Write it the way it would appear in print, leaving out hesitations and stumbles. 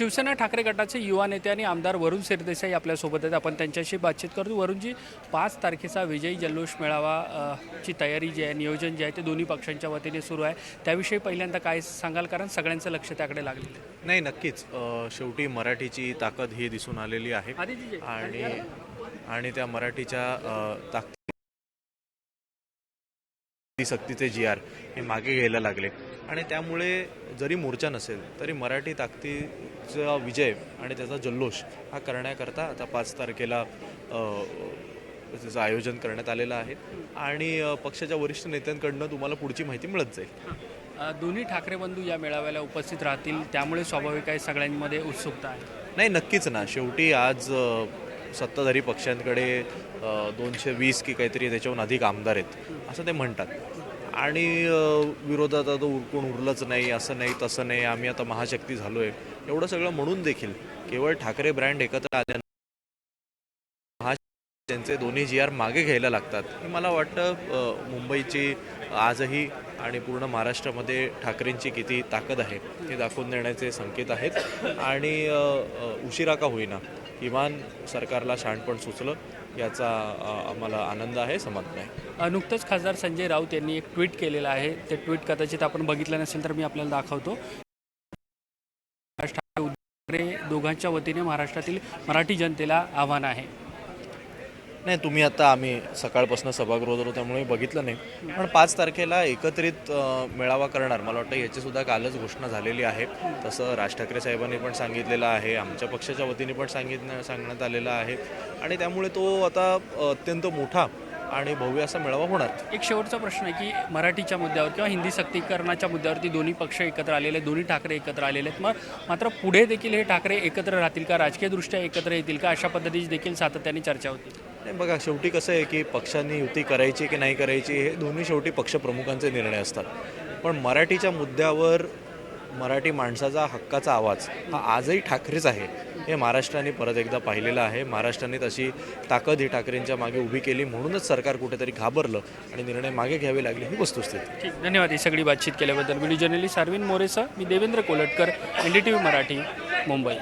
शिवसेना ठाकरे गटाचे युवा नेते आणि आमदार वरुण सरदेसाई आपल्यासोबत आहेत. आपण त्यांच्याशी बातचीत करू. वरुणजी, 5 तारखेचा विजयी जल्लोष मेळावा ची तयारी जी आहे, नियोजन जे आहे ते दोन्ही पक्षांच्या वतीने सुरू आहे. त्याविषयी पहिल्यांदा काय सांगाल, कारण सगळ्यांचं लक्ष त्याकडे लागलेलं आहे. नाही, नक्कीच शेवटी मराठीची ताकद ही दिसून आलेली आहे आणि त्या मराठीच्या सक्तीचे GR हे मागे घ्यायला लागले आणि त्यामुळे जरी मोर्चा नसेल तरी मराठी ताकदीचा विजय आणि त्याचा जल्लोष हा करण्याकरता आता 5 तारखेला त्याचं आयोजन करण्यात आलेलं आहे आणि पक्षाच्या वरिष्ठ नेत्यांकडनं तुम्हाला पुढची माहिती मिळत जाईल. दोन्ही ठाकरे बंधू या मेळाव्याला उपस्थित राहतील, त्यामुळे स्वाभाविक आहे सगळ्यांमध्ये उत्सुकता आहे. नाही, नक्कीच ना. शेवटी आज सत्ताधारी पक्षांकडे 220 की काहीतरी त्याच्याहून अधिक आमदार आहेत असं ते म्हणतात आणि विरोधात आता कोण उरलंच नाही, असं नाही तसं नाही, आम्ही आता महाशक्ती झालो आहे, एवढं सगळं म्हणून देखील केवळ ठाकरे ब्रँड एकत्र आल्यानंतर त्यांचे दोन्ही GR मागे घ्यायला लागतात. हे मला वाटतं मुंबईची आजही आणि पूर्ण महाराष्ट्रामध्ये ठाकरेंची किती ताकद आहे हे दाखवून देण्याचे संकेत आहेत आणि उशिरा का होईना किमान सरकारला शहाणपण सुचलं याचा आम्हाला आनंद आहे, समाधान आहे. नुकतंच खासदार संजय राऊत यांनी एक ट्विट केलेलं आहे. ते ट्विट कदाचित आपण बघितलं नसेल तर मी आपल्याला दाखवतो. ठाकरे दोघांच्या वतीने महाराष्ट्रातील मराठी जनतेला आव्हान आहे. नाही, तुम्ही आता आम्ही सकाळपासून सभागृहात होतो त्यामुळे बघितलं नाही, पण 5 तारखेला एकत्रित मेळावा करणार मला वाटतं याचीसुद्धा कालच घोषणा झालेली आहे. तसं राज ठाकरे साहेबांनी पण सांगितलेलं आहे, आमच्या पक्षाच्या वतीने पण सांगण्यात आलेलं आहे आणि त्यामुळे तो आता अत्यंत मोठा आणि भव्य असा मेळावा होणार. एक शेवटचा प्रश्न आहे की मराठीच्या मुद्द्यावर किंवा हिंदी सक्तीकरणाच्या मुद्द्यावरती दोन्ही पक्ष एकत्र आलेले, दोन्ही ठाकरे एकत्र आलेले आहेत. मात्र पुढे देखील हे ठाकरे एकत्र राहतील का, राजकीयदृष्ट्या एकत्र येतील का, अशा पद्धतीची देखील सातत्याने चर्चा होती. नाही, बघा, शेवटी कसं आहे की पक्षांनी युती करायची की नाही करायची हे दोन्ही शेवटी पक्षप्रमुखांचे निर्णय असतात. पण मराठीच्या मुद्द्यावर मराठी माणसाचा हक्काचा आवाज हा आजही ठाकरेच आहे हे महाराष्ट्राने परत एकदा पाहिलेलं आहे. महाराष्ट्राने तशी ताकद ही ठाकरेंच्या मागे उभी केली, म्हणूनच सरकार कुठेतरी घाबरलं आणि निर्णय मागे घ्यावे लागले ही वस्तुस्थिती. ठीक, धन्यवाद ही सगळी बातचीत केल्याबद्दल. व्हिडिओ जर्नलिस्ट अरविंद मोरेसह मी देवेंद्र कोलटकर, NDTV मराठी, मुंबई.